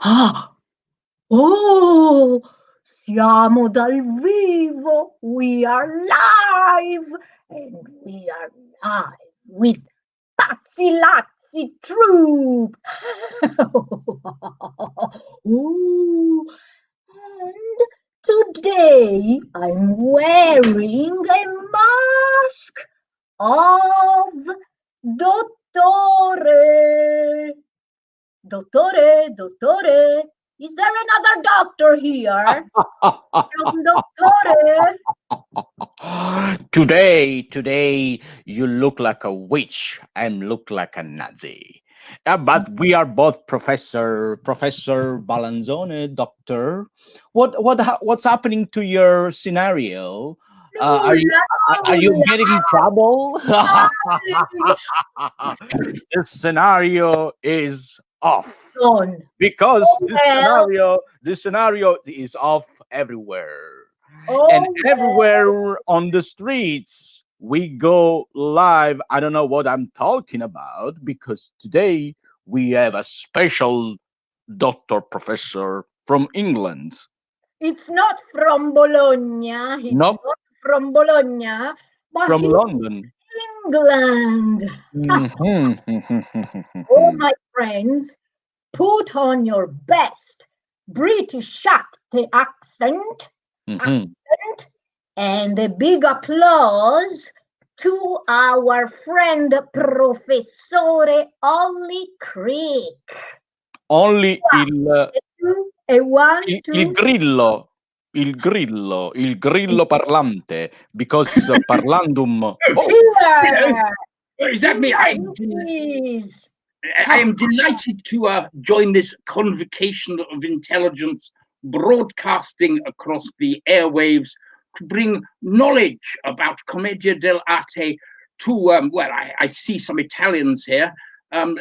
Ah, oh, siamo dal vivo. We are live. And we are live with Pazzi Lazzi Troupe. Ooh, and today I'm wearing a mask of Dottore. Dottore, is there another doctor here? From Dottore? Today, you look like a witch and look like a Nazi. But we are both Professor Balanzone, doctor. What's happening to your scenario? Are you getting in trouble? The scenario is off because the scenario is off everywhere. And everywhere on the streets we go live. I don't know what I'm talking about because today we have a special doctor professor from England. It's not from Bologna. He's Nope. not from Bologna, but From London. England. Oh, my friends, put on your best British accent, and a big applause to our friend Professore Olly Crick. Only il grillo parlante, because parlandum. Is that me? I am delighted to join this convocation of intelligence broadcasting across the airwaves to bring knowledge about Commedia dell'Arte to, well, I see some Italians here.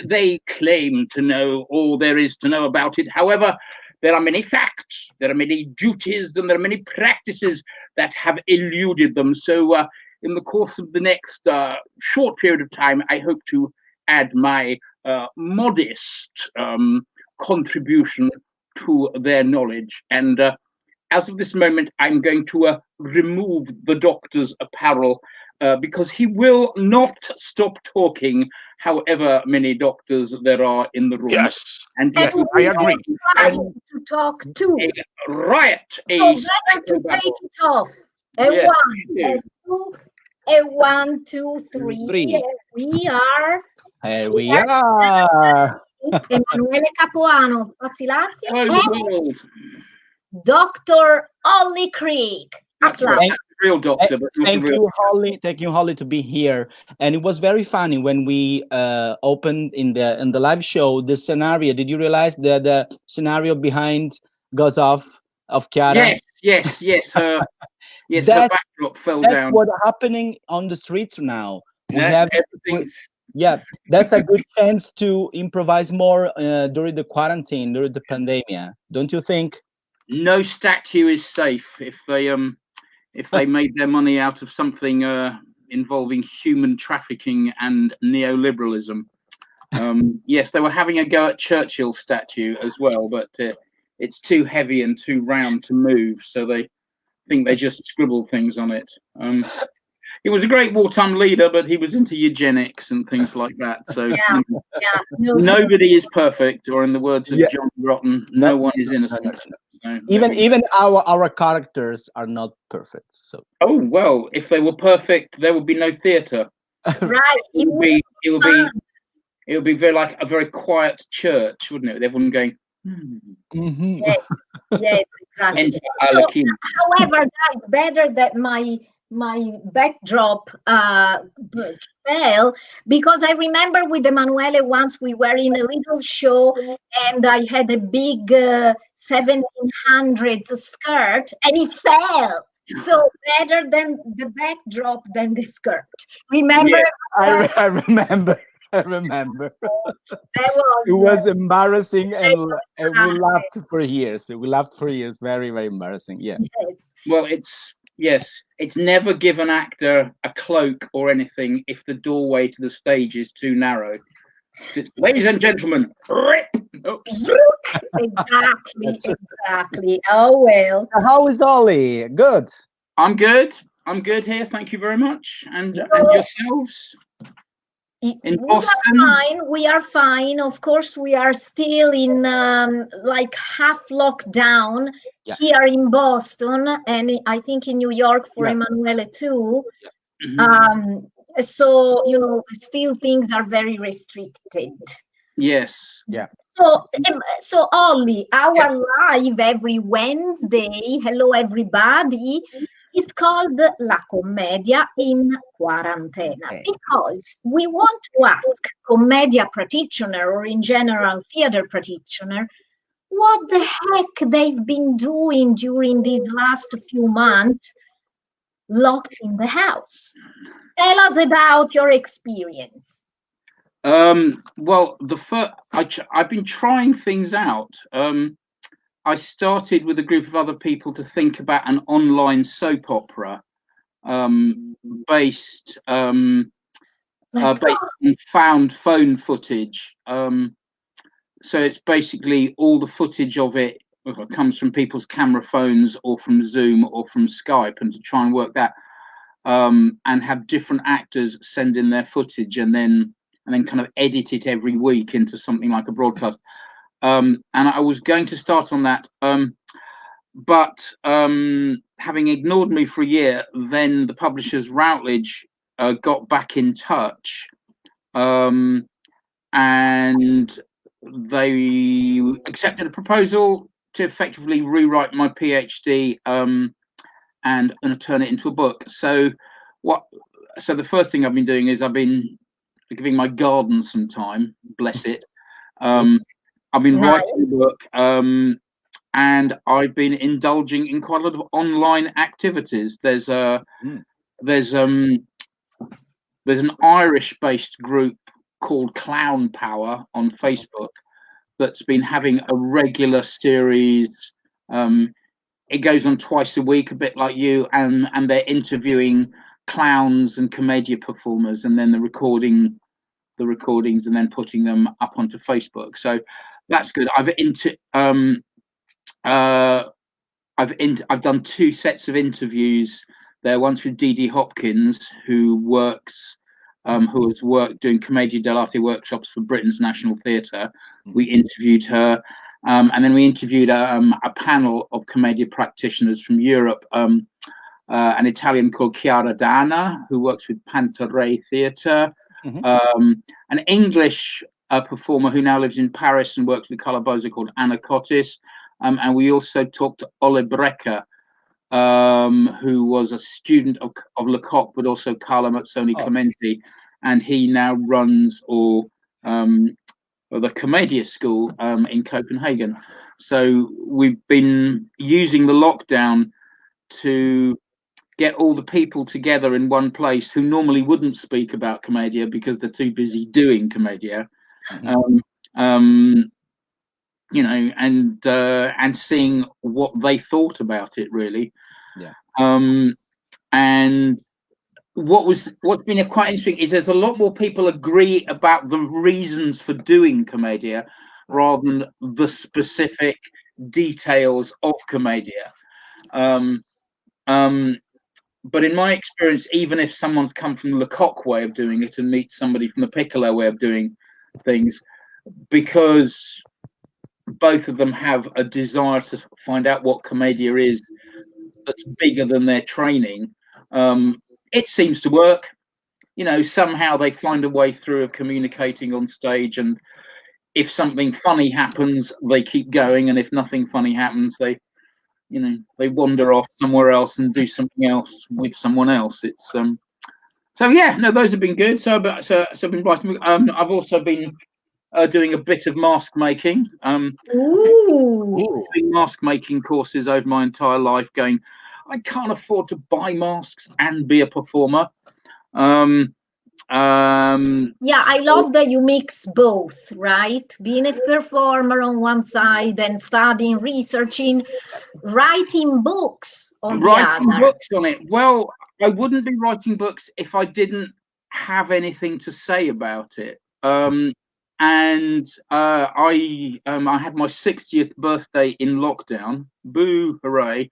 They claim to know all there is to know about it. However, there are many facts, there are many duties, and there are many practices that have eluded them. So in the course of the next short period of time, I hope to add my modest contribution to their knowledge. And as of this moment, I'm going to remove the doctor's apparel because he will not stop talking, however many doctors there are in the room. Yes, and yes, I agree. To talk too. A riot. So better to take it off. Yeah. One, two, three. Here we are. Here we are. Emanuele Capuano, Pazzi Lazzi, and Dr. Olly Crick. Real doctor, but thank you, Holly, to be here. And it was very funny when we opened in the live show the scenario. Did you realize the scenario behind goes off of Chiara? Yes. Yes, her backdrop fell down. That's what's happening on the streets now. Yeah, that's a good chance to improvise more during the quarantine, during the pandemic. Don't you think? No statue is safe if they made their money out of something involving human trafficking and neoliberalism. Yes, they were having a go at Churchill's statue as well, but it's too heavy and too round to move, so they think they just scribbled things on it. He was a great wartime leader, but he was into eugenics and things like that. So nobody is perfect, or in the words of John Rotten, no one is innocent. So, even our characters are not perfect. So well, if they were perfect, there would be no theatre. Right. It would be a very quiet church, wouldn't it? With everyone going. Yes, exactly. So, however, that's better that my backdrop fell, because I remember with Emanuele once we were in a little show and I had a big 1700s skirt and it fell. So better than the backdrop than the skirt. Remember? Yeah, I remember. It was embarrassing, and we laughed for years. Very, very embarrassing. Yeah. Yes. Well, it's never give an actor a cloak or anything if the doorway to the stage is too narrow. Ladies and gentlemen, rip. Oh. Exactly. Oh well. How is Olly? Good. I'm good. I'm good here. Thank you very much. And yourselves? In Boston? We are fine. Of course, we are still in like half lockdown here in Boston, and I think in New York for Emanuele too. So still things are very restricted. Yes. Yeah. So Olly, our live every Wednesday, hello everybody, is called La Commedia in Quarantena, because we want to ask Commedia practitioner, or in general theater practitioner, what the heck they've been doing during these last few months locked in the house. Tell us about your experience. Well, I've been trying things out. I started with a group of other people to think about an online soap opera based on found phone footage. So it's basically all the footage of it comes from people's camera phones or from Zoom or from Skype, and to try and work that and have different actors send in their footage and then kind of edit it every week into something like a broadcast. And I was going to start on that, but having ignored me for a year, then the publishers Routledge got back in touch, and they accepted a proposal to effectively rewrite my PhD and turn it into a book. So the first thing I've been doing is I've been giving my garden some time, bless it. I've been writing a book, and I've been indulging in quite a lot of online activities. There's an Irish-based group called Clown Power on Facebook that's been having a regular series. It goes on twice a week, a bit like you, and they're interviewing clowns and Commedia performers, and then the recordings, and then putting them up onto Facebook. So that's good. I've done 2 sets of interviews there. Once with Dee Hopkins, who has worked doing Commedia dell'Arte workshops for Britain's National Theatre. We interviewed her, and then we interviewed a panel of Commedia practitioners from Europe. An Italian called Chiara Dana, who works with Pantaray Theatre, an English performer who now lives in Paris and works with Calabozo called Anna Cottis, and we also talked to Olly Crick, who was a student of Lecoq, but also Carlo Mazzoni Clementi, and he now runs the Commedia School in Copenhagen. So we've been using the lockdown to get all the people together in one place who normally wouldn't speak about Commedia because they're too busy doing Commedia, and seeing what they thought about it, really. And what's been quite interesting is there's a lot more people agree about the reasons for doing Commedia rather than the specific details of Commedia. But in my experience, even if someone's come from the Lecoq way of doing it and meets somebody from the Piccolo way of doing things, because both of them have a desire to find out what Commedia is that's bigger than their training, it seems to work. Somehow they find a way through of communicating on stage, and if something funny happens, they keep going, and if nothing funny happens, they wander off somewhere else and do something else with someone else. It's those have been good. So I've been writing. I've also been doing a bit of mask making. Doing mask making courses over my entire life. Going, I can't afford to buy masks and be a performer. I love that you mix both, right? Being a performer on one side and studying, researching, writing books on the other. Books on it. Well, I wouldn't be writing books if I didn't have anything to say about it. and I had my 60th birthday in lockdown. Boo, hooray!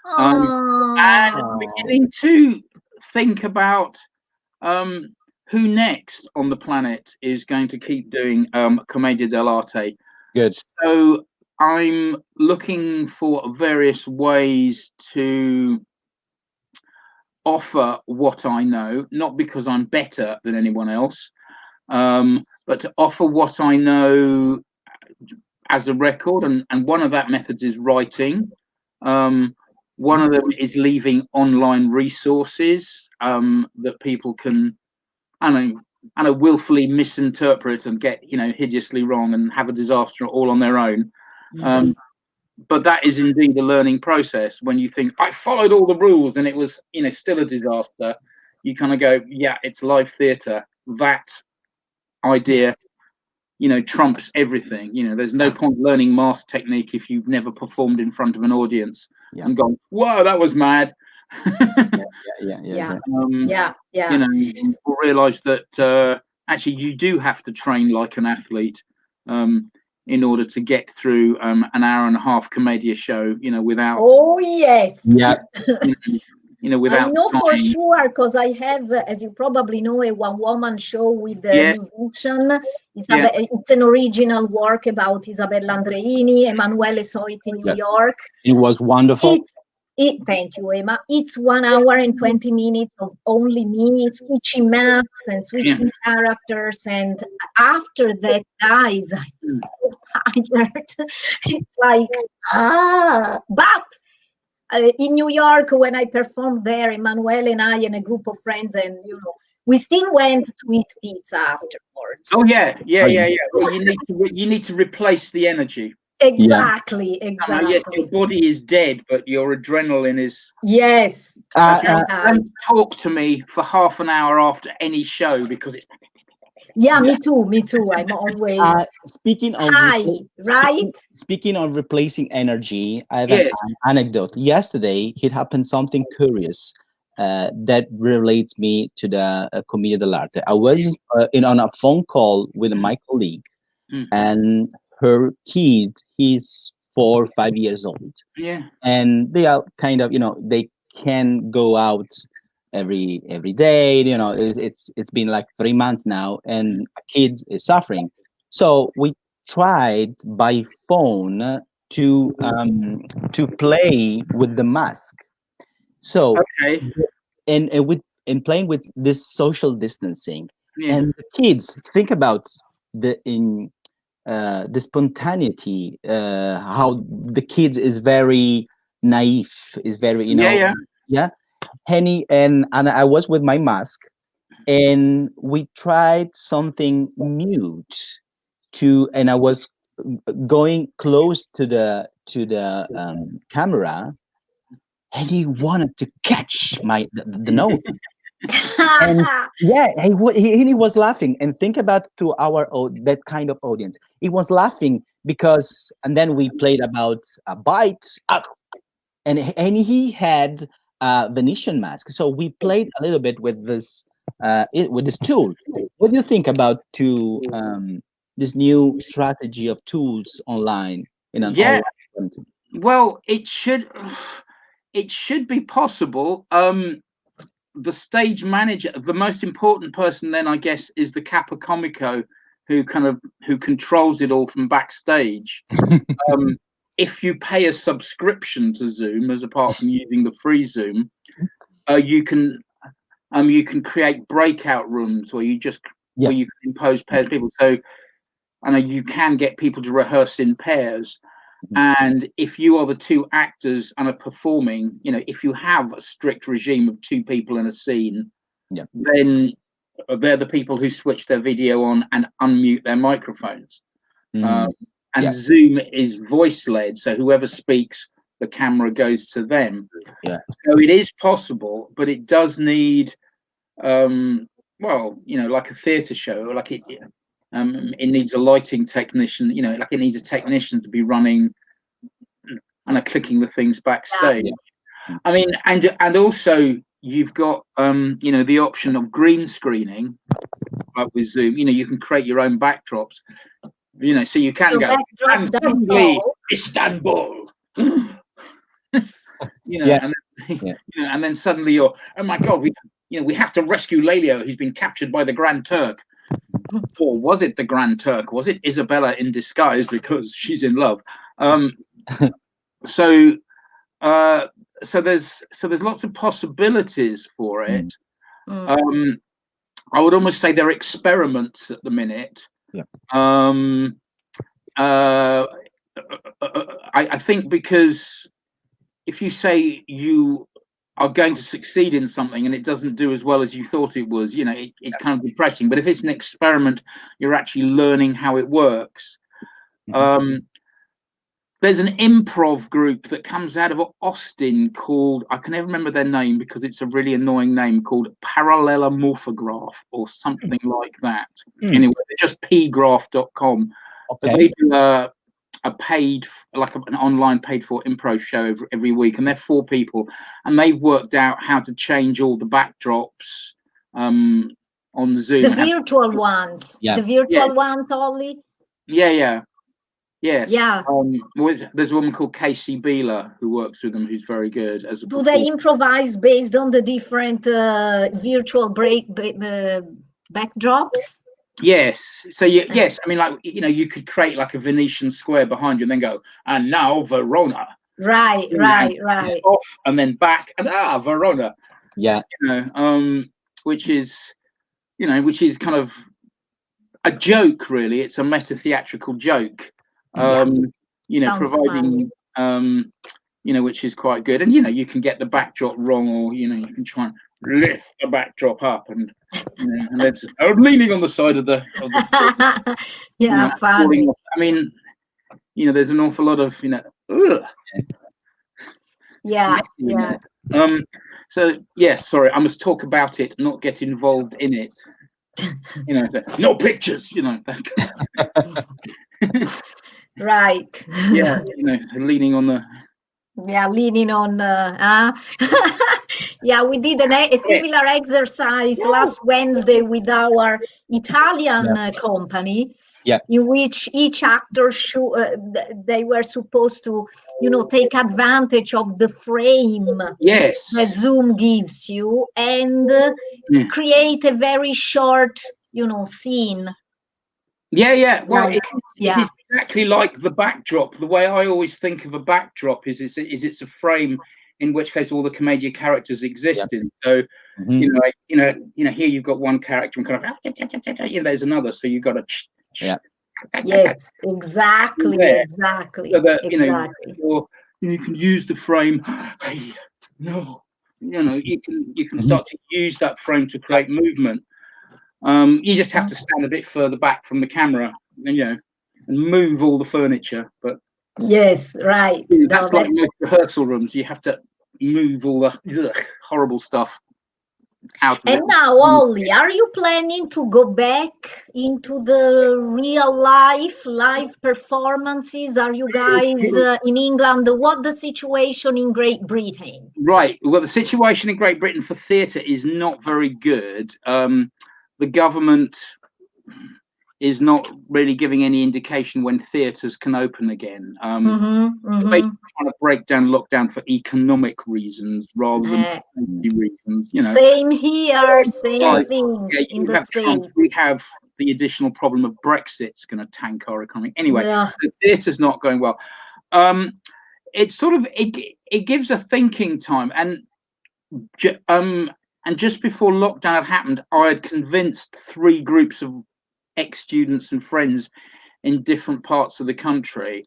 And I'm beginning to think about who next on the planet is going to keep doing Commedia dell'Arte. Good. So I'm looking for various ways to offer what I know, not because I'm better than anyone else, but to offer what I know as a record. And one of that methods is writing. One of them is leaving online resources that people can, I don't know, willfully misinterpret and get, hideously wrong and have a disaster all on their own. But that is indeed a learning process. When you think, I followed all the rules and it was, still a disaster, you kind of go, yeah, it's live theatre. That idea, trumps everything. There's no point learning mask technique if you've never performed in front of an audience and gone, whoa, that was mad. People realize that actually you do have to train like an athlete in order to get through an hour and a half Commedia show, without. Oh yes. Yeah. Without. I know for sure, because I have, as you probably know, a one-woman show with the musician. It's an original work about Isabella Andreini. Emanuele saw it in New York. It was wonderful. Thank you, Emma. It's 1 hour and 20 minutes of only me switching masks and switching characters. And after that, guys, I'm so tired. It's like, but in New York, when I performed there, Emanuele and I and a group of friends, and we still went to eat pizza afterwards. Oh yeah. Well, you need to replace the energy. Exactly. Yes, your body is dead, but your adrenaline is. Yes. Don't talk to me for half an hour after any show because it's. Yeah, me too. I'm always speaking of right? Speaking of replacing energy, I have an anecdote. Yesterday, it happened something curious that relates me to the Commedia dell'Arte. I was on a phone call with my colleague, and her kid, he's 4 or 5 years old. Yeah. And they are kind of, they can go out every day. It's been like 3 months now, and a kid is suffering. So we tried by phone to play with the mask. So and playing with this social distancing, and the kids think about the spontaneity, how the kids is very naive, is very and I was with my mask, and we tried something mute and I was going close to the camera, and he wanted to catch the note. And he was laughing. And think about to that kind of audience. He was laughing because, and then we played about a bite, and he had a Venetian mask. So we played a little bit with this tool. What do you think about this new strategy of tools online in an online content? Well, it should be possible. The stage manager, the most important person then, I guess, is the Capo Comico, who controls it all from backstage. If you pay a subscription to Zoom, as apart from using the free Zoom, you can create breakout rooms where you can impose pairs of people. So I know you can get people to rehearse in pairs. And if you are the two actors and are performing, if you have a strict regime of 2 people in a scene, then they're the people who switch their video on and unmute their microphones. And Zoom is voice led, so whoever speaks, the camera goes to them. So it is possible, but it does need, like a theatre show, like it needs a lighting technician, like it needs a technician to be running and clicking the things backstage. I mean, and also you've got you know, the option of green screening, like with Zoom. You know, you can create your own backdrops. You know, so you can go and suddenly Istanbul. You know, and then, you know, and then suddenly you're, oh my God, we have to rescue Lelio. He's been captured by the Grand Turk. Or was it the Grand Turk? Was it Isabella in disguise because she's in love? So there's lots of possibilities for it. I would almost say they're experiments at the minute. I think because if you say you are going to succeed in something and it doesn't do as well as you thought it was, you know, it's kind of depressing. But if it's an experiment, you're actually learning how it works. There's an improv group that comes out of Austin called, I can never remember their name because it's a really annoying name, called Parallelomorphograph or something like that. Anyway, they're just pgraph.com. But they do a paid, like an online paid for improv show every week, and they're 4 people, and they've worked out how to change all the backdrops on the Zoom. The virtual ones. The virtual ones only. Yes. There's a woman called Casey Beeler who works with them, who's very good. Do they improvise based on the different virtual backdrops? Yes. So yes, I mean, like, you know, you could create like a Venetian square behind you and then go, and now Verona. Right. Off and then back and Verona. Yeah. You know, which is kind of a joke, really. It's a meta-theatrical joke. You know, sounds providing you know, which is quite good. And you know, you can get the backdrop wrong, or you know, you can try and lift the backdrop up, and you know, and it's leaning on the side of the funny. I mean, you know, there's an awful lot of, you know, so yes, sorry, I must talk about it, not get involved in it. You know, no pictures, you know. Right. Yeah, you know, leaning on the. Leaning on. We did a similar exercise last Wednesday with our Italian company. In which each actor they were supposed to, you know, take advantage of the frame that Zoom gives you and create a very short, you know, scene. Well, it is exactly like the backdrop. The way I always think of a backdrop is it's a frame, in which case all the Commedia characters exist in. So you know, here you've got one character and kind of there's another, so you've got a yes, exactly. So that, you know, you can use the frame. You know, you can start to use that frame to create movement. You just have to stand a bit further back from the camera, and you know, and move all the furniture. But yes, right. That's like most rehearsal rooms. You have to move all the horrible stuff. And now, Olly, are you planning to go back into the real live performances? Are you guys in England? What's the situation in Great Britain? Right. Well, the situation in Great Britain for theatre is not very good. The government is not really giving any indication when theatres can open again. They're trying to break down lockdown for economic reasons rather than safety reasons. You know, same here, same thing. In the States. We have the additional problem of Brexit's going to tank our economy. Anyway, the theatre's not going well. It's sort of it gives a thinking time, and just before lockdown had happened, I had convinced 3 groups of ex-students and friends in different parts of the country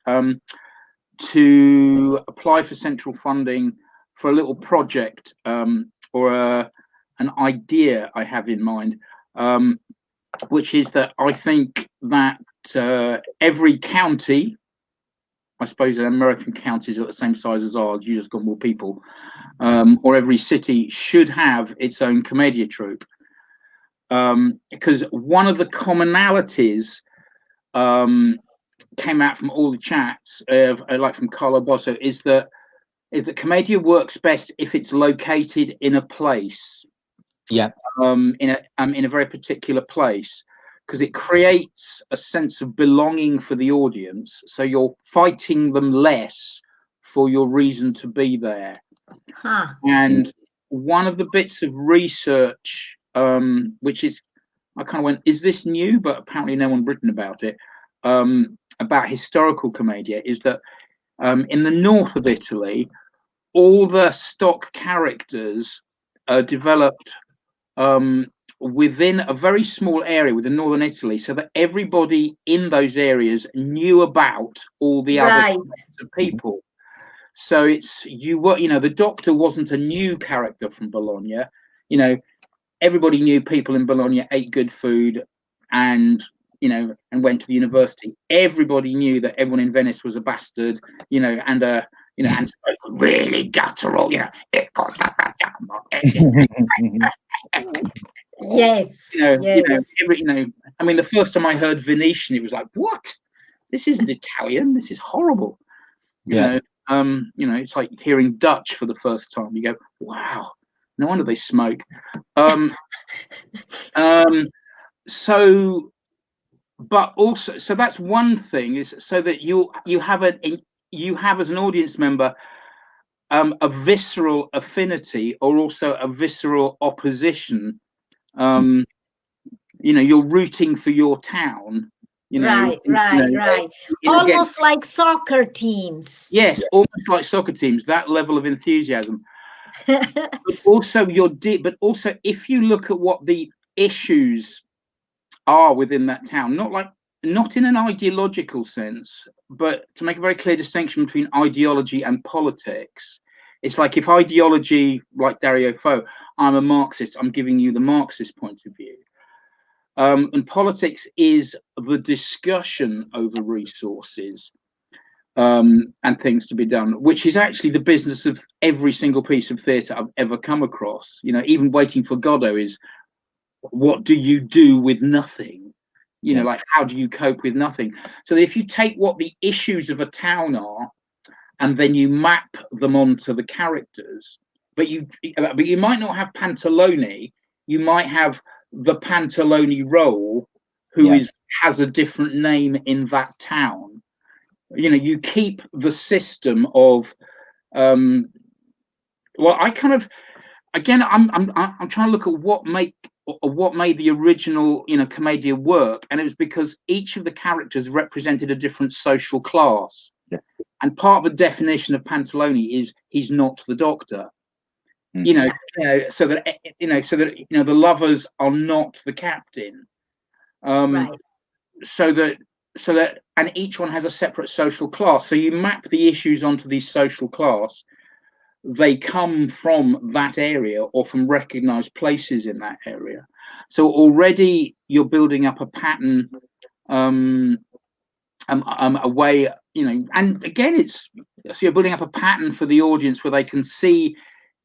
to apply for central funding for a little project or an idea I have in mind, which is that I think that every county, I suppose American counties are the same size as ours, you just got more people, or every city should have its own Commedia troupe. Because one of the commonalities came out from all the chats, like from Carlo Bosso, is that is that Commedia works best if it's located in a place. Yeah. In a very particular place, because it creates a sense of belonging for the audience. So you're fighting them less for your reason to be there. And one of the bits of research, which is, I kind of went, is this new? But apparently no one written about it, about historical Commedia, is that in the north of Italy, all the stock characters developed within a very small area within northern Italy, so that everybody in those areas knew about all the other people. So it's, you know, the Doctor wasn't a new character from Bologna. You know, everybody knew people in Bologna ate good food and, you know, and went to the university. Everybody knew that everyone in Venice was a bastard, you know, and you know, and spoke really guttural, you know. Yes. You know, I mean, the first time I heard Venetian, it was like, what? This isn't Italian. This is horrible. You know, it's like hearing Dutch for the first time. You go, wow, no wonder they smoke. So, but also, so that's one thing, is so that you have as an audience member a visceral affinity, or also a visceral opposition. You know, you're rooting for your town. You know, right. Almost like soccer teams. Yes, almost like soccer teams. That level of enthusiasm. But also, but also, if you look at what the issues are within that town, not in an ideological sense, but to make a very clear distinction between ideology and politics. It's like, if ideology, like Dario Fo, I'm a Marxist, I'm giving you the Marxist point of view. And politics is the discussion over resources and things to be done, which is actually the business of every single piece of theatre I've ever come across. You know, even Waiting for Godot is, what do you do with nothing? You know, like, how do you cope with nothing? So if you take what the issues of a town are, and then you map them onto the characters, but you might not have Pantalone, you might have the Pantalone role, who has a different name in that town. You know, you keep the system of well, I kind of, again, I'm trying to look at what made the original, you know, Commedia work, and it was because each of the characters represented a different social class. And part of the definition of Pantalone is he's not the Doctor. You know, so that the lovers are not the captain. So that, and each one has a separate social class. So you map the issues onto these social class. They come from that area or from recognized places in that area. So already you're building up a pattern, a way, you know, and again, so you're building up a pattern for the audience where they can see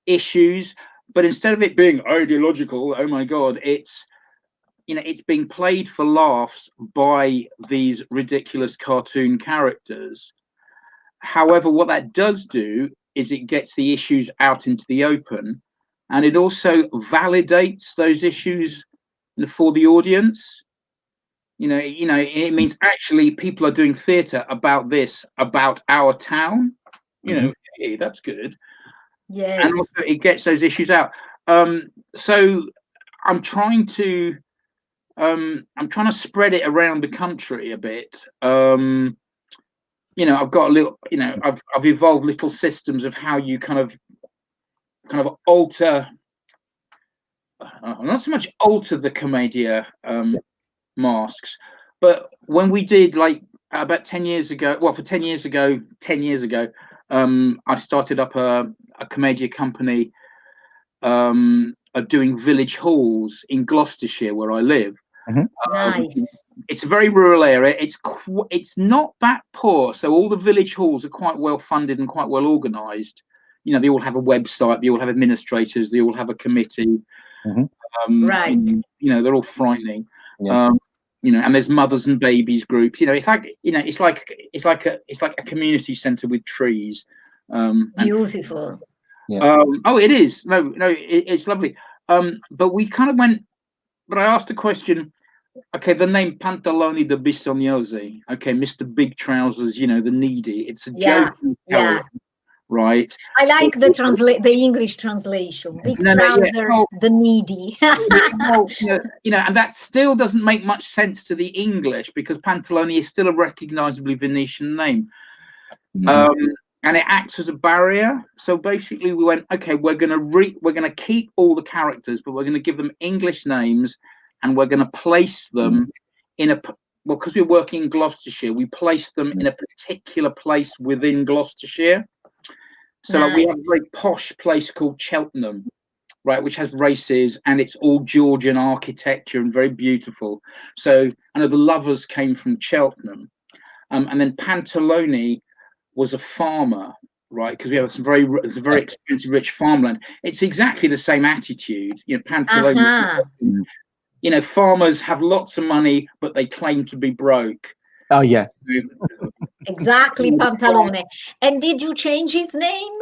issues, but instead of it being ideological, oh my God, it's, you know, it's being played for laughs by these ridiculous cartoon characters. However, what that does do is it gets the issues out into the open, and it also validates those issues for the audience. You know, it means actually people are doing theatre about this, about our town. You know, hey, that's good. Yes. And also it gets those issues out. So I'm trying to spread it around the country a bit. You know, I've got a little, you know, I've evolved little systems of how you kind of alter, not so much alter the Commedia masks, but when we did, like, about 10 years ago, well, for 10 years ago, I started up a Commedia company doing village halls in Gloucestershire, where I live. Nice. It's a very rural area. It's not that poor, so all the village halls are quite well funded and quite well organised. You know, they all have a website, they all have administrators, they all have a committee. Right. And, you know, they're all frightening. You know, and there's mothers and babies groups. You know, it's like a community centre with trees. Beautiful. Oh, it is. No, it's lovely. But we kind of went. But I asked a question. Okay, the name Pantaloni de Bisognosi. Okay, Mr. Big Trousers. You know, the needy. It's a joke. Yeah. Right. I like the English translation. Big trousers, the needy. And that still doesn't make much sense to the English, because Pantaloni is still a recognizably Venetian name. And it acts as a barrier. So basically we went, okay, we're gonna keep all the characters, but we're gonna give them English names, and we're gonna place them in because we're working in Gloucestershire, we placed them in a particular place within Gloucestershire. So like, we have a very posh place called Cheltenham, right, which has races, and it's all Georgian architecture and very beautiful. So I know the lovers came from Cheltenham, and then Pantaloni was a farmer, right, because we have some very expensive, rich farmland. It's exactly the same attitude, Pantaloni. Farmers have lots of money, but they claim to be broke. Oh yeah. Exactly, Pantalone. And did you change his name?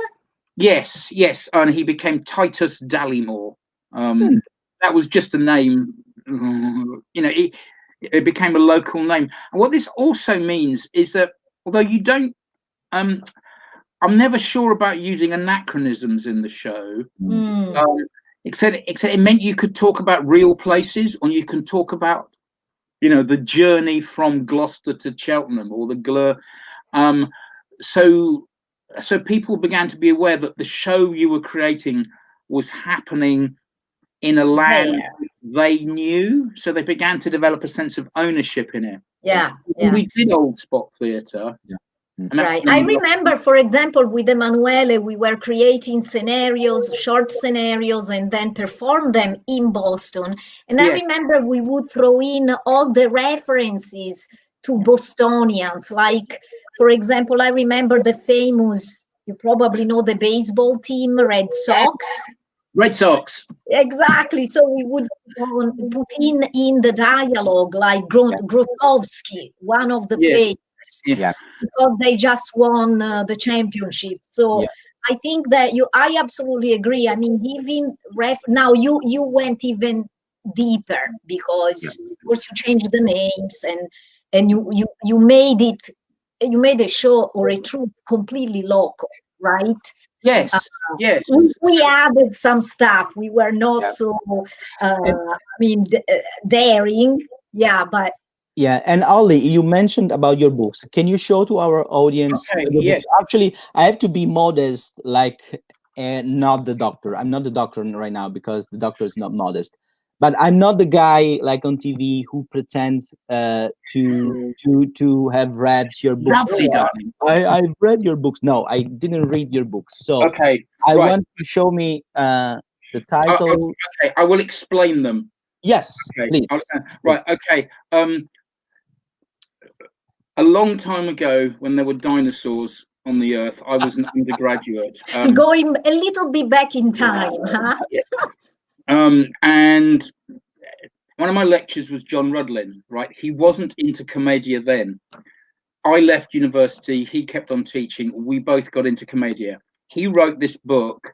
Yes, and he became Titus Dallimore. That was just a name. It became a local name. And what this also means is that although you don't, I'm never sure about using anachronisms in the show. Except it meant you could talk about real places, or you can talk about the journey from Gloucester to Cheltenham, or the Glur. So people began to be aware that the show you were creating was happening in a land they knew. So they began to develop a sense of ownership in it. We did old spot theatre. Right. I remember, for example, with Emanuele, we were creating short scenarios, and then perform them in Boston. And I remember we would throw in all the references to Bostonians. Like, for example, I remember the famous, you probably know the baseball team, Red Sox. Red Sox. Exactly. So we would put in the dialogue, like Grotowski, one of the players. Because they just won the championship. So I think that I absolutely agree. I mean, giving now you went even deeper, because of course you changed the names, and you made a show or a troupe completely local, right? Yes. We added some stuff. We were not so daring. But and Olly, you mentioned about your books. Can you show to our audience? Yes. Actually, I have to be modest, like not the doctor. I'm not the doctor right now, because the doctor is not modest. But I'm not the guy like on TV who pretends to have read your books. Lovely, darling. I've read your books. No, I didn't read your books. So I want to show me the title. Okay, I will explain them. Yes, please. Right. Okay. A long time ago, when there were dinosaurs on the earth, I was an undergraduate. Going a little bit back in time, huh? And one of my lecturers was John Rudlin, right? He wasn't into Commedia then. I left university, he kept on teaching, we both got into Commedia. He wrote this book,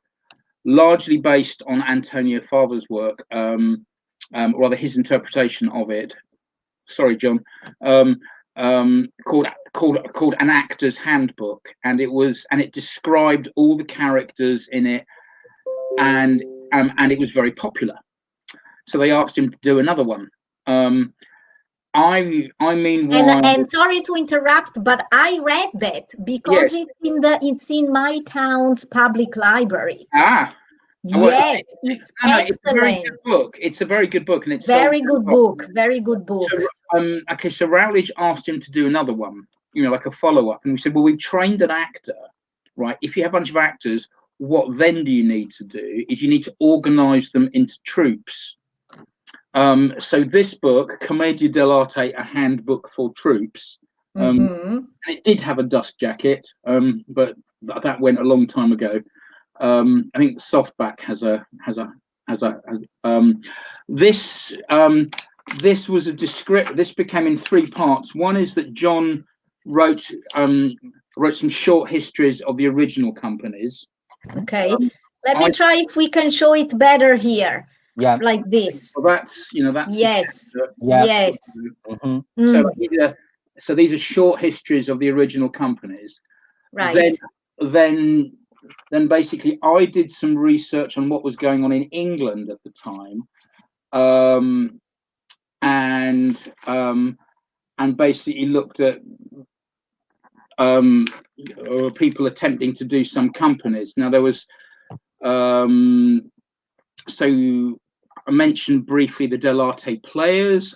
largely based on Antonio Fava's work, rather his interpretation of it. Sorry, John. Called An Actor's Handbook, and it described all the characters in it, and it was very popular. So they asked him to do another one. And sorry to interrupt, but I read that because it's in my town's public library. Yes, it's excellent. It's a very good book. It's a very good book, and it's very good book. Very good book. So, so Routledge asked him to do another one, like a follow-up, and we said, well, we've trained an actor, right? If you have a bunch of actors, what then do you need to do? Is you need to organize them into troupes. So this book, Commedia dell'Arte, a handbook for troupes, and it did have a dust jacket, but that went a long time ago. I think the softback has this was a descript. This became in 3 parts. One is that John wrote wrote some short histories of the original companies. Okay, let me try if we can show it better here. Yeah, like this. Well, that's that's yes, yeah. yes. So these are short histories of the original companies. Right. Then basically I did some research on what was going on in England at the time, and basically looked at people attempting to do some companies. Now there was so I mentioned briefly the dell'Arte players,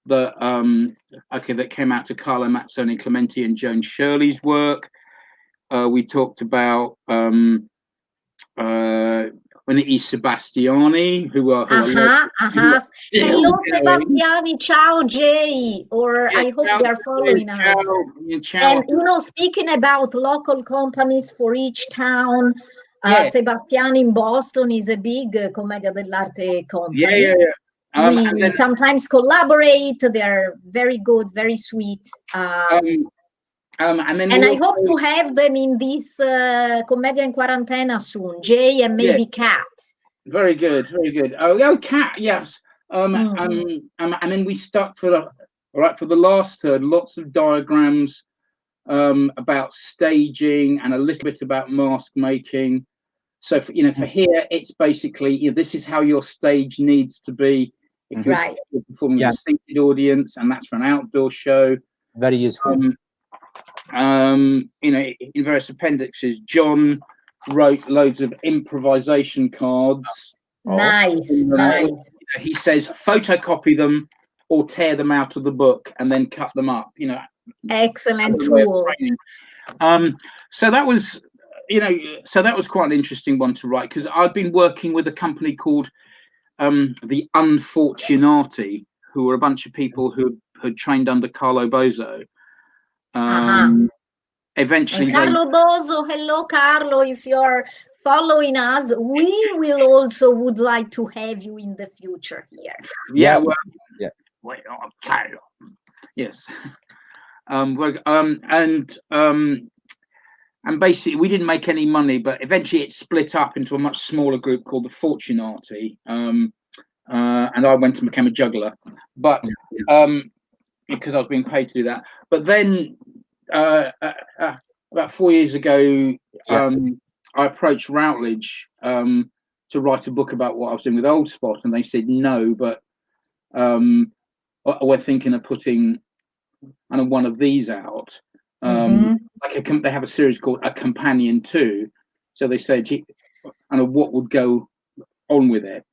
that came out to Carlo Mazzoni Clementi and Joan Shirley's work. We talked about i Sebastiani, who are Hello, Sebastiani. Ciao, Jay. Or I hope they are following us. And speaking about local companies for each town, Sebastiani in Boston is a big Commedia dell'Arte company. We sometimes collaborate. They're very good, very sweet. And I hope to have them in this Commedia in Quarantena soon. Jay and maybe Kat. Very good, very good. Oh, Kat, yes. And then we stuck for the last third, lots of diagrams about staging and a little bit about mask making. So for here, it's basically this is how your stage needs to be if you're performing with a seated audience, and that's for an outdoor show. Very useful. In various appendixes, John wrote loads of improvisation cards. Nice. He says photocopy them or tear them out of the book and then cut them up. Excellent tool. So that was quite an interesting one to write, because I'd been working with a company called the Unfortunati, who were a bunch of people who had trained under Carlo Bozo. Eventually, and Carlo Bozo, hello Carlo, if you're following us, we will also would like to have you in the future here. Carlo. Yes. And basically we didn't make any money, but eventually it split up into a much smaller group called the Fortunati, and I went and became a juggler, but because I was being paid to do that. But then about 4 years ago, I approached Routledge to write a book about what I was doing with Old Spot, and they said no, but we're thinking of putting one of these out. They have a series called A Companion 2, so they said what would go on with it.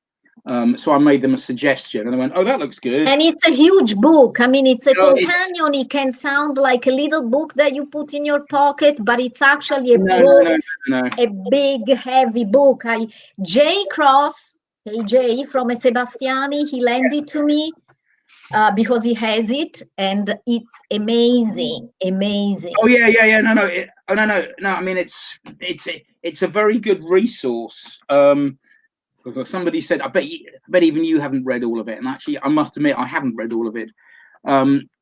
So I made them a suggestion, and they went, "Oh, that looks good." And it's a huge book. I mean, it's a companion. It can sound like a little book that you put in your pocket, but it's actually a a big, heavy book. Jay Cross, hey Jay from Sebastiani, he lent it to me because he has it, and it's amazing. Oh yeah. No. I mean, it's a very good resource. Somebody said, I bet even you haven't read all of it. And actually, I must admit, I haven't read all of it,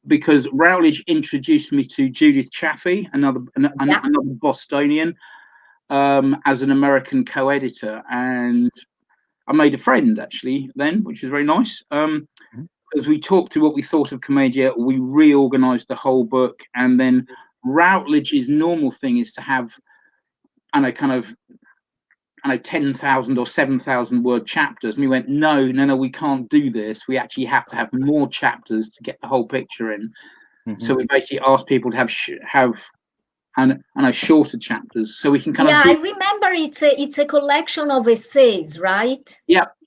because Routledge introduced me to Judith Chaffee, another Bostonian, as an American co-editor. And I made a friend, actually, then, which was very nice. As we talked to what we thought of Commedia, we reorganized the whole book. And then Routledge's normal thing is to have, 10,000 or 7,000 word chapters, and we went, no, we can't do this. We actually have to have more chapters to get the whole picture in. So we basically asked people to have shorter chapters, so we can I remember it's a collection of essays, right?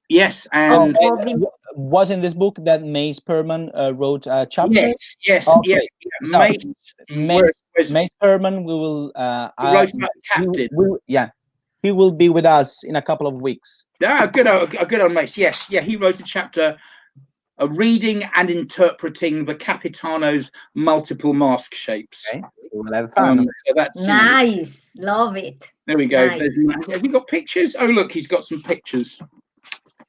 Yes. And was in this book that Mace Perman wrote a chapter? Yes. Okay. Mace Perman, we will wrote about Captain. He will be with us in a couple of weeks. Good on Mace. Yes, he wrote a chapter, reading and interpreting the Capitano's multiple mask shapes. Okay. We'll have fun. So that's nice. Love it. There we go. Nice. Have we got pictures? Oh, look, he's got some pictures.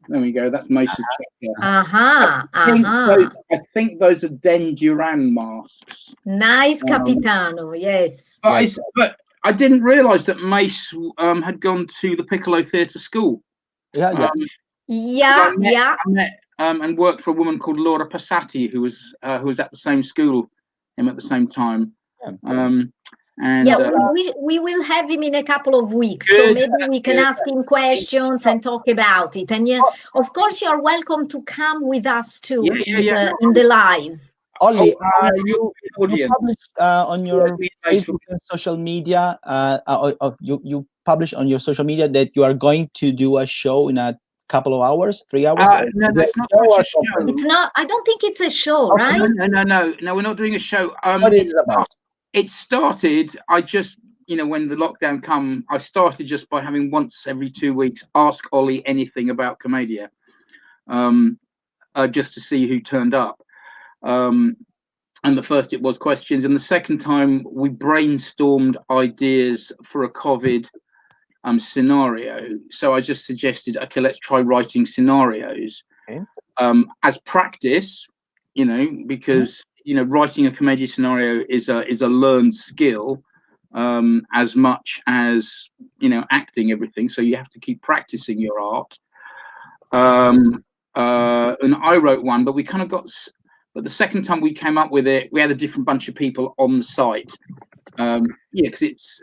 There we go. That's Mace's check. I think those are Den Duran masks. Nice, Capitano. Yes. But I didn't realise that Mace had gone to the Piccolo Theatre School. Yeah. I met and worked for a woman called Laura Passati, who was at the same school him at the same time. We will have him in a couple of weeks, so maybe we can ask him questions and talk about it. And of course, you're welcome to come with us too in the live. Olly, you published on your Facebook and social media. You published on your social media that you are going to do a show in a couple of hours, 3 hours. No, it's not a show. It's not. I don't think it's a show, right? No, we're not doing a show. What is it about? It started. I just, when the lockdown come, I started just by having once every 2 weeks ask Olly anything about Commedia, just to see who turned up. And the first it was questions, and the second time we brainstormed ideas for a COVID scenario. So I just suggested, okay, let's try writing scenarios as practice, because writing a Commedia scenario is a learned skill as much as acting everything. So you have to keep practicing your art. And I wrote one, but we kind of got. But the second time we came up with it, we had a different bunch of people on the site. Because it's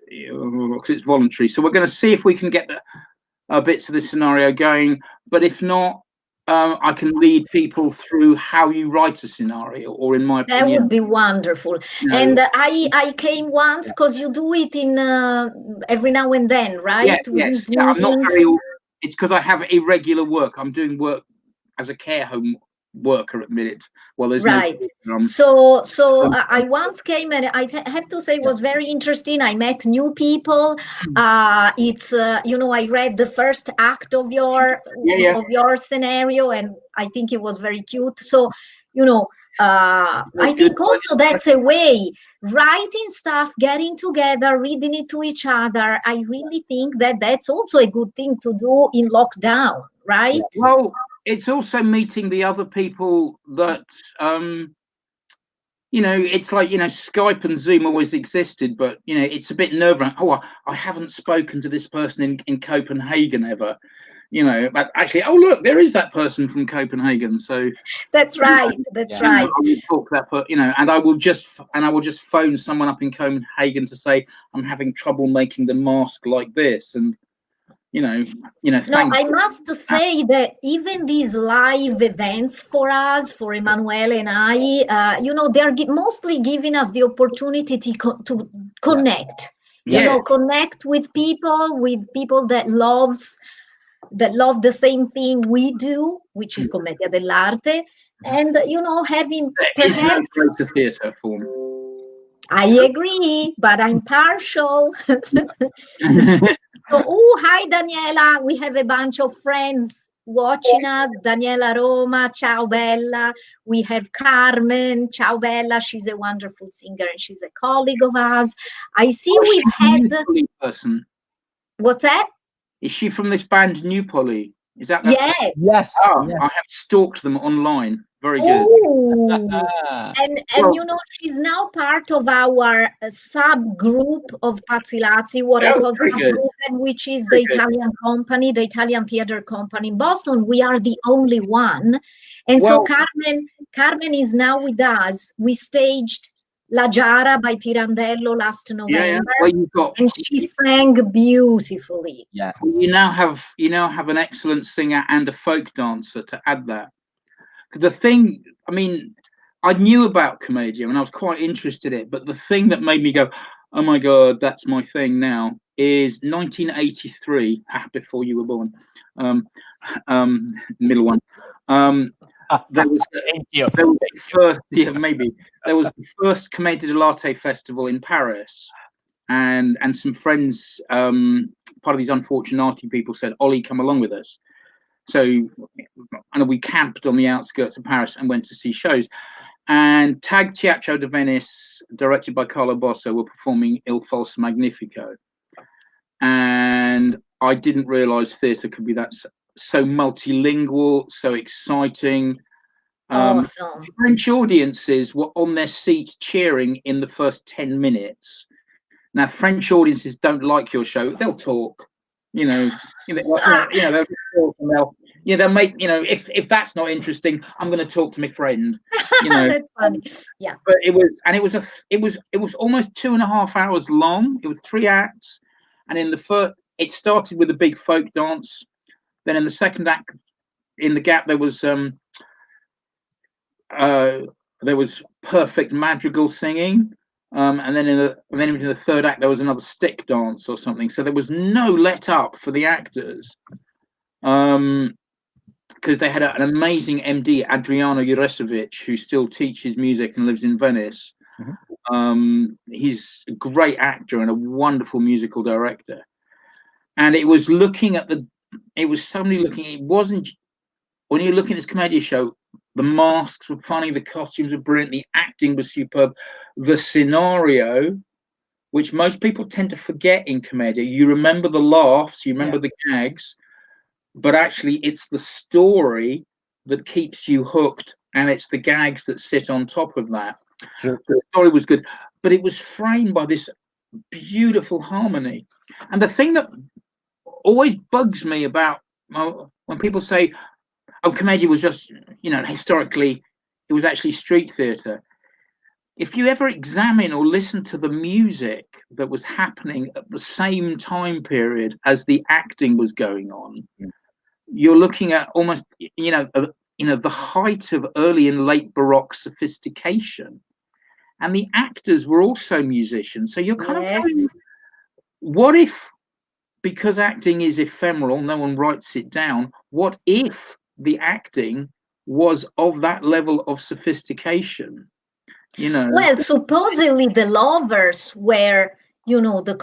voluntary. So we're going to see if we can get the bits of the scenario going. But if not, I can lead people through how you write a scenario, or in my opinion, that would be wonderful. And I came once because you do it in every now and then, right? Yes. I'm not very. It's because I have irregular work. I'm doing work as a care home worker at the minute. Well, there's so I once came, and I have to say it was very interesting. I met new people. It's I read the first act of your scenario, and I think it was very cute. So I think also that's a way, writing stuff, getting together, reading it to each other. I really think that that's also a good thing to do in lockdown, right? Well, it's also meeting the other people that, it's like, Skype and Zoom always existed, but, it's a bit nerve-wracking. Oh, I haven't spoken to this person in Copenhagen ever, but actually, oh, look, there is that person from Copenhagen. So that's right. That's right. I will talk that, and I will just phone someone up in Copenhagen to say, I'm having trouble making the mask like this. And, No, I must say that even these live events for us, for Emanuele and I, they're mostly giving us the opportunity to connect. Connect with people that love the same thing we do, which is Commedia dell'Arte, and having perhaps a theatre form. I agree, but I'm partial. Hi, Daniela. We have a bunch of friends watching us. Daniela Roma, ciao Bella. We have Carmen, ciao Bella. She's a wonderful singer and she's a colleague of ours. I see we've had. Person. What's that? Is she from this band New Polly? Is that? Yes. Yes. Oh, yes. I have stalked them online. Very good. And she's now part of our subgroup of Pazzi Lazzi, what I call subgroup, which is the Italian company, the Italian theater company in Boston. We are the only one. And so Carmen is now with us. We staged La Giara by Pirandello last November, and she sang beautifully. Yeah, you now have an excellent singer and a folk dancer to add that. The thing, I knew about Commedia and I was quite interested in it, but the thing that made me go, oh my God, that's my thing now, is 1983, before you were born, middle one. There was the first Commedia dell'Arte festival in Paris, and some friends, part of these unfortunati people said, Olly, come along with us. So we camped on the outskirts of Paris and went to see shows. And Tag Teatro de Venice, directed by Carlo Bosso, were performing Il Falso Magnifico. And I didn't realise theatre could be that so multilingual, so exciting. Awesome. French audiences were on their seats cheering in the first 10 minutes. Now, French audiences don't like your show. They'll talk, they'll talk and they'll make, if that's not interesting, I'm going to talk to my friend. That's funny. Yeah. But it was almost 2.5 hours long. It was 3 acts, and in the first, it started with a big folk dance. Then in the second act, in the gap, there was perfect madrigal singing, and then into the third act there was another stick dance or something. So there was no let up for the actors, because they had an amazing MD, Adriano Juresovic, who still teaches music and lives in Venice. He's a great actor and a wonderful musical director. And it was looking at it wasn't, when you're looking at this Commedia show, the masks were funny, the costumes were brilliant, the acting was superb. The scenario, which most people tend to forget in Commedia, you remember the laughs, you remember the gags, but actually it's the story that keeps you hooked, and it's the gags that sit on top of that. Sure. The story was good, but it was framed by this beautiful harmony. And the thing that always bugs me about when people say, oh, Commedia was just, historically, it was actually street theatre. If you ever examine or listen to the music that was happening at the same time period as the acting was going on, you're looking at almost, the height of early and late Baroque sophistication. And the actors were also musicians. So you're kind of going, what if, because acting is ephemeral, no one writes it down, what if the acting was of that level of sophistication? Well, supposedly the lovers were, the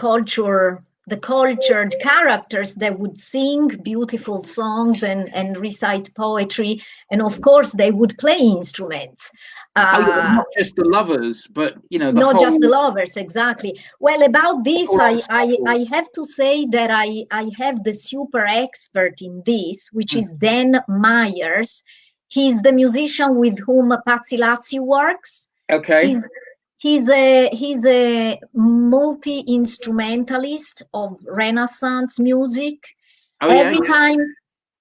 cultured characters that would sing beautiful songs and recite poetry, and of course they would play instruments. Not just the lovers, but not just the lovers, exactly. Well, about this, I have to say that I have the super expert in this, which is Dan Myers. He's the musician with whom Pazzi Lazzi works. Okay. He's a multi-instrumentalist of Renaissance music. Every time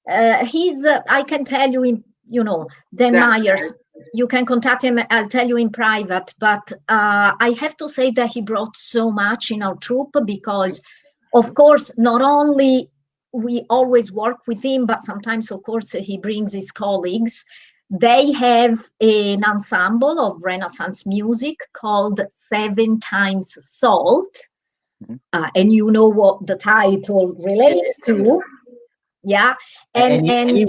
I can tell you, Dan Myers, you can contact him, I'll tell you in private, but I have to say that he brought so much in our troupe, because of course, not only we always work with him, but sometimes, of course, he brings his colleagues. They have an ensemble of Renaissance music called 7 Times Salt. And you know what the title relates to. Yeah. And then he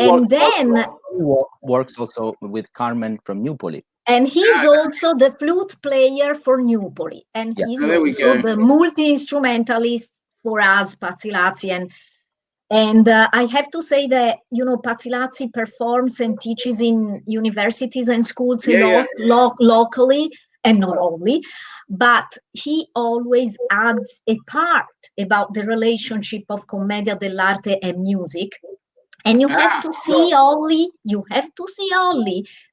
works also with Carmen from Newpoli. And he's also the flute player for Newpoli. And he's also the multi-instrumentalist for us, Pazzi Lazzi. And I have to say that, Pazzi Lazzi performs and teaches in universities and schools a lot locally, and not only, but he always adds a part about the relationship of Commedia dell'Arte and music. And you have to see Olly,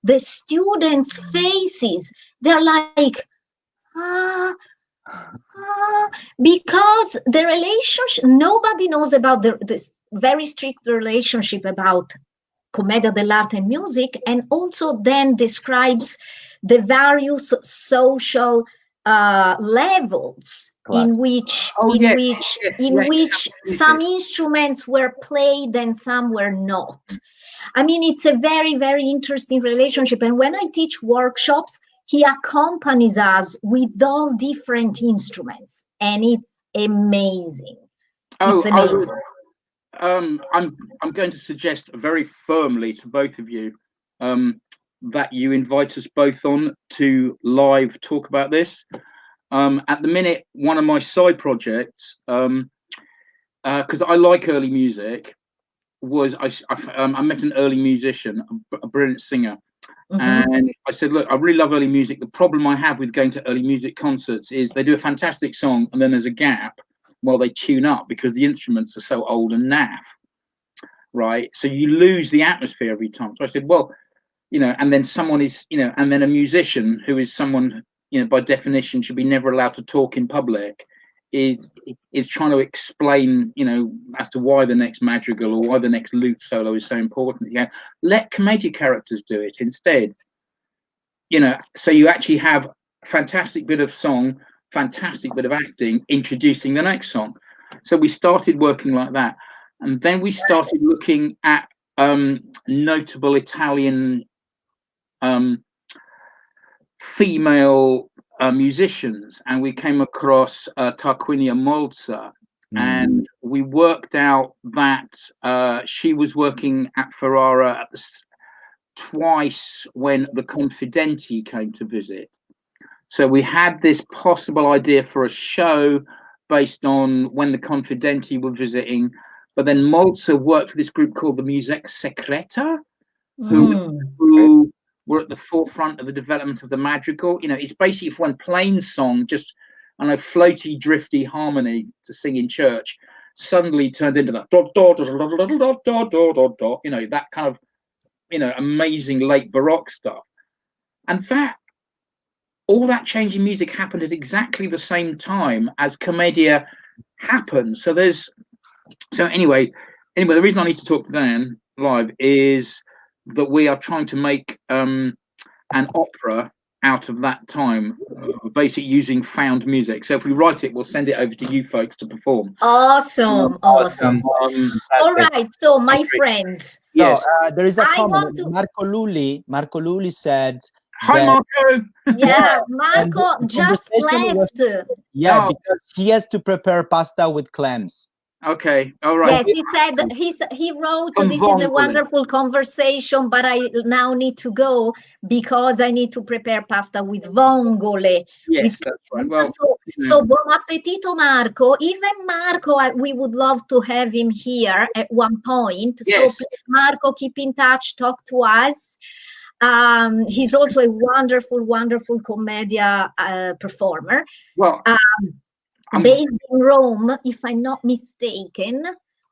the students' faces. They're like, because the relationship, nobody knows about this very strict relationship about Commedia dell'Arte and music, and also then describes the various social levels in which some instruments were played and some were not. I mean, it's a very, very interesting relationship. And when I teach workshops, he accompanies us with all different instruments, and it's amazing. It's amazing. I'm going to suggest very firmly to both of you that you invite us both on to live talk about this. At the minute, one of my side projects, because I like early music, was I met an early musician, a brilliant singer. And I said, look, I really love early music. The problem I have with going to early music concerts is they do a fantastic song and then there's a gap while they tune up because the instruments are so old and naff. right? So you lose the atmosphere every time. So I said, well, you know, and then someone is, you know, and then a musician who is someone, you know, by definition should be never allowed to talk in public, is trying to explain, you know, as to why the next madrigal or why the next lute solo is so important. Yeah, let Commedia characters do it instead. You know, so you actually have a fantastic bit of song, fantastic bit of acting, introducing the next song. So we started working like that, and then we started looking at notable Italian female musicians, and we came across Tarquinia Molza, and we worked out that she was working at Ferrara twice when the Confidenti came to visit. So we had this possible idea for a show based on when the Confidenti were visiting, but then Molza worked for this group called the Musica Secreta, who were at the forefront of the development of the madrigal. You know, it's basically if one plain song, just, I know, floaty, drifty harmony to sing in church, suddenly turned into that dot dot dot dot dot dot dot dot, you know, that kind of, you know, amazing late Baroque stuff. And that, all that change in music happened at exactly the same time as Commedia happened. So anyway, the reason I need to talk to Dan live is that we are trying to make an opera out of that time, basically using found music. So if we write it, we'll send it over to you folks to perform. Awesome. All right, so my friends. Yes. So, there is a comment. Marco Lulli said, hi, Marco. Yeah, Marco just left. Because he has to prepare pasta with clams. Okay, all right. Yes, he said he wrote, this is a wonderful conversation, but I now need to go because I need to prepare pasta with vongole. Yes, that's right. Well, so buon appetito, Marco. Even Marco, we would love to have him here at one point. Yes. So please, Marco, keep in touch, talk to us. He's also a wonderful Commedia performer. Well, based in Rome, if I'm not mistaken.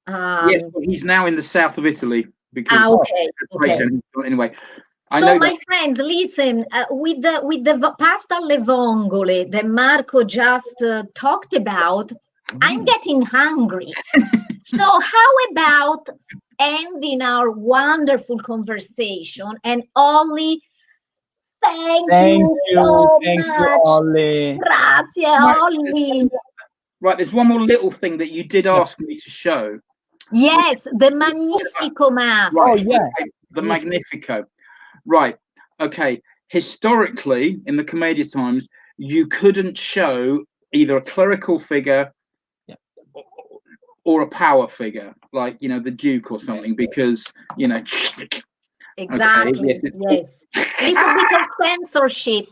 Yes, he's now in the south of Italy because. Okay. Anyway, so my friends, listen. With the pasta alle vongole that Marco just talked about, I'm getting hungry. So how about ending our wonderful conversation? And Olly, thank you so much. Olly. Grazie, Olly. Right, there's one more little thing that you did ask me to show. Yes, the Magnifico mask. Right, okay, the Magnifico. Right, okay. Historically, in the Commedia times, you couldn't show either a clerical figure or a power figure, like, you know, the Duke or something, because, you know. Exactly. Okay, yes. Little bit of censorship.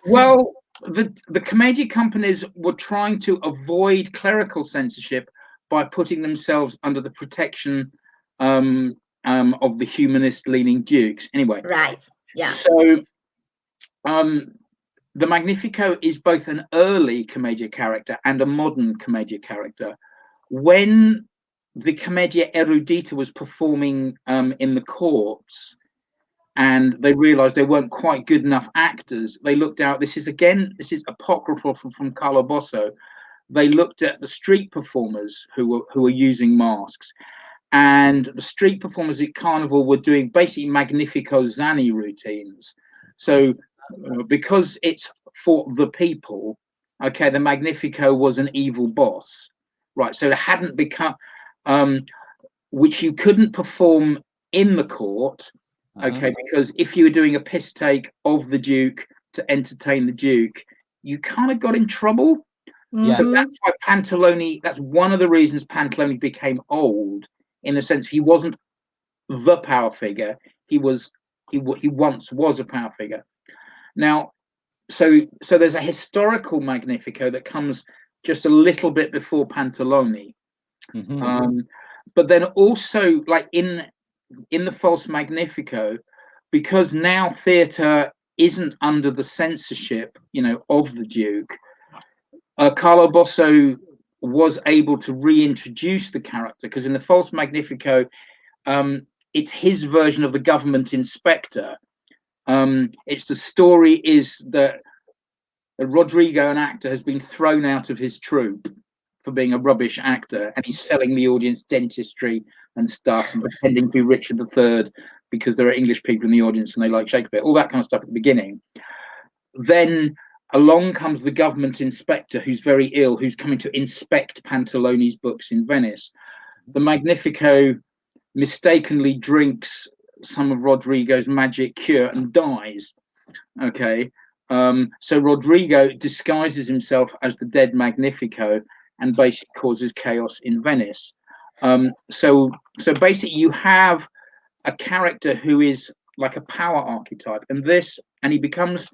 Well, the Commedia companies were trying to avoid clerical censorship by putting themselves under the protection of the humanist-leaning dukes. Anyway, right. Yeah. So, the Magnifico is both an early Commedia character and a modern Commedia character. When the Commedia Erudita was performing in the courts, and they realized they weren't quite good enough actors, they looked out. This is apocryphal from Carlo Bosso. They looked at the street performers who were using masks, and the street performers at Carnival were doing basically Magnifico Zanni routines. So because it's for the people, okay, the Magnifico was an evil boss, right? So it hadn't become, which you couldn't perform in the court. Okay, because if you were doing a piss take of the Duke to entertain the Duke, you kind of got in trouble. So that's why Pantalone, that's one of the reasons Pantalone became old, in the sense he wasn't the power figure. He once was a power figure. Now, so there's a historical Magnifico that comes just a little bit before Pantalone. But then also, like in the false Magnifico, because now theatre isn't under the censorship, you know, of the Duke, Carlo Bosso was able to reintroduce the character, because in the False Magnifico, it's his version of the government inspector. It's the story is that Rodrigo, an actor, has been thrown out of his troupe for being a rubbish actor, and he's selling the audience dentistry and stuff and pretending to be Richard III because there are English people in the audience and they like Shakespeare, all that kind of stuff at the beginning. Then along comes the government inspector who's very ill, who's coming to inspect Pantaloni's books in Venice. The Magnifico mistakenly drinks some of Rodrigo's magic cure and dies. Okay, so Rodrigo disguises himself as the dead Magnifico and basically causes chaos in Venice. So basically you have a character who is like a power archetype, and he becomes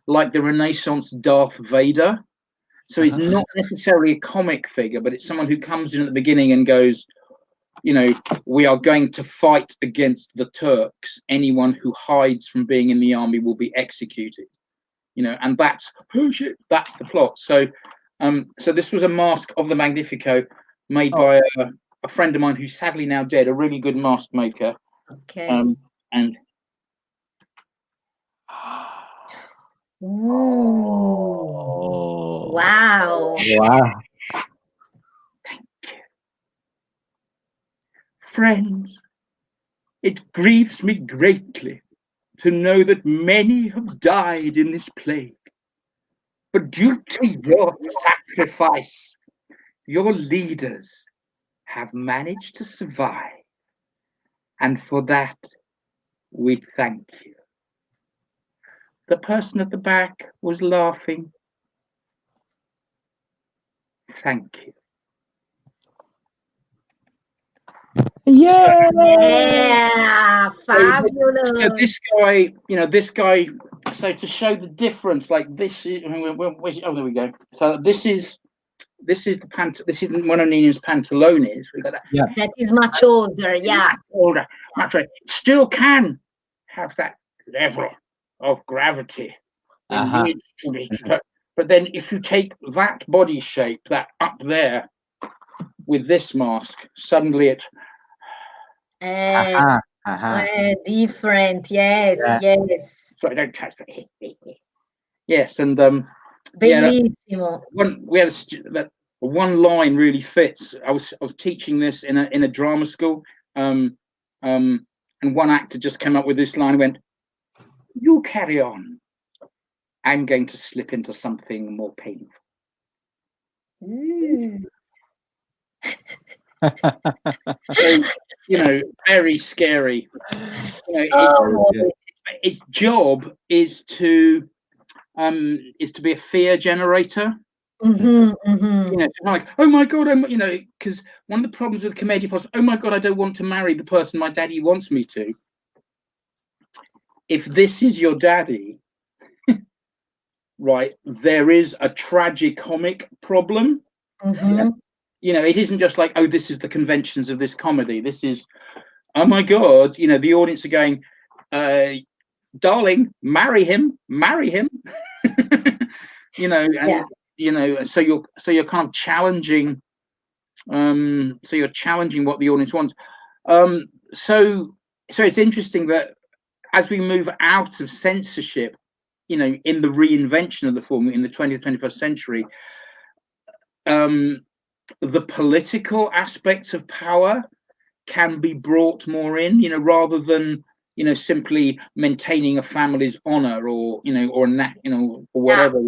like the Renaissance Darth Vader. So he's not necessarily a comic figure, but it's someone who comes in at the beginning and goes, you know, we are going to fight against the Turks. Anyone who hides from being in the army will be executed. You know, and that's, oh shit, that's the plot. So so this was a mask of the Magnifico made by a friend of mine who's sadly now dead, a really good mask maker. Okay. And ooh. Wow. Wow. Thank you. Friends, it grieves me greatly to know that many have died in this plague. But due to your sacrifice, your leaders have managed to survive. And for that, we thank you. The person at the back was laughing. Thank you. Yeah, fabulous. So this guy, you know, so to show the difference, like this is, oh, there we go. So this is this is one of Nina's Pantalones. We got that. Yeah. That is much older. Yeah. Older, much older. Still can have that level of gravity. It needs to be, but then if you take that body shape, that up there, with this mask, suddenly it. Different. Yes. Yeah. Yes. Sorry, don't touch that. Yes, and bellissimo. We had that one line really fits. I was teaching this in a drama school, and one actor just came up with this line and went, "You carry on. I'm going to slip into something more painful." So, you know, very scary. You know, its job is to be a fear generator. You know, like, oh my god, you know, because one of the problems with Commedia was, oh my god, I don't want to marry the person my daddy wants me to. If this is your daddy, right, there is a tragicomic problem. You know, it isn't just like, oh, this is the conventions of this comedy. This is, oh my god, you know, the audience are going, darling, marry him. You know, and you know, so you're kind of challenging, so you're challenging what the audience wants. So it's interesting that as we move out of censorship, you know, in the reinvention of the form in the 20th, 21st century, the political aspects of power can be brought more in, you know, rather than, you know, simply maintaining a family's honor, or, you know, or whatever.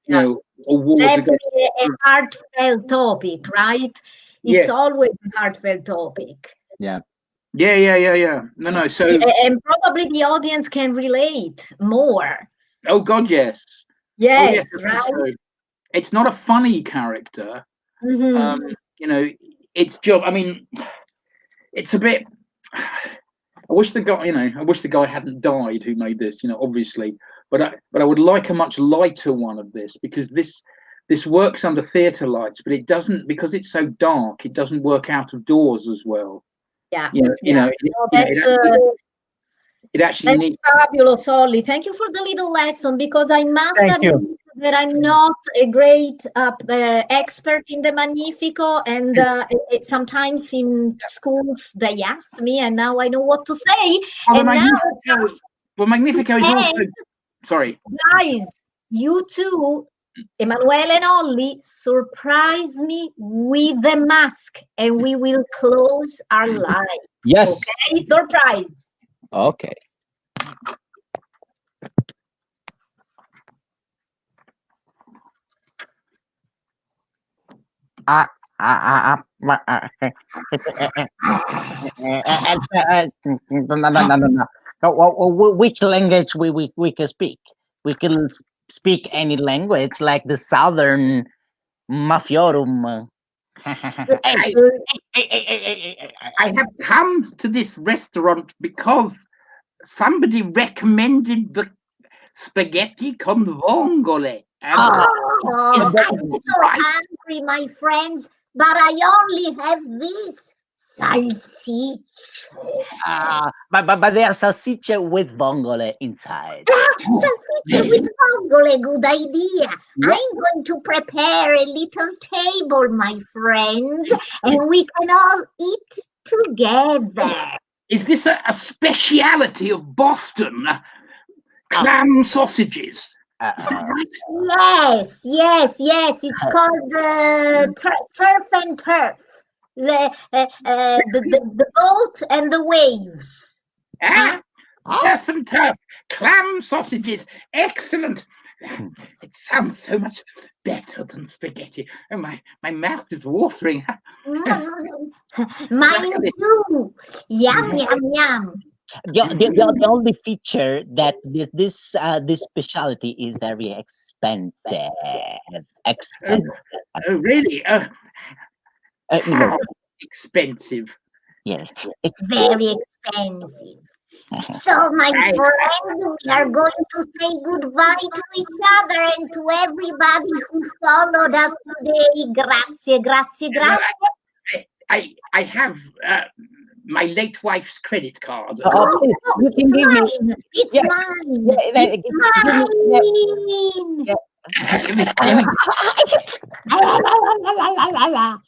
You know, or wars. Definitely a heartfelt topic, right? It's always a heartfelt topic. No. So and probably the audience can relate more. Oh God, yes. Yes, right. So it's not a funny character. You know, its job. I mean, it's a bit. I wish the guy hadn't died who made this. You know, obviously, but I would like a much lighter one of this, because this works under theatre lights, but it doesn't, because it's so dark. It doesn't work out of doors as well. Yeah. It actually needs. Fabulous, Olly. Thank you for the little lesson, because I must admit that I'm not a great expert in the Magnifico, and sometimes in schools they ask me, and now I know what to say. Well, and Magnifico is also... Sorry. Guys, you two, Emanuele and Olly, surprise me with the mask, and we will close our live. Yes. Okay, surprise. Okay. Which language we can speak? We can speak any language, like the Southern Mafiorum. I have come to this restaurant because somebody recommended the spaghetti con vongole. I'm so hungry, my friends, but I only have this salsiccia. But they are salsiccia with vongole inside. Salsiccia with vongole, good idea. Yeah. I'm going to prepare a little table, my friends, and we can all eat together. Is this a speciality of Boston? Clam sausages? Yes. It's called surf and turf. The boat and the waves. Surf and turf, clam sausages, excellent. It sounds so much better than spaghetti. Oh, my mouth is watering. Mine too. Yum, yum, yum. The only feature that this specialty is very expensive. Oh, really? How expensive? Yes. Very expensive. So, my friends, we are going to say goodbye to each other and to everybody who followed us today. Grazie. I have my late wife's credit card. You can give me. It's mine. It's mine.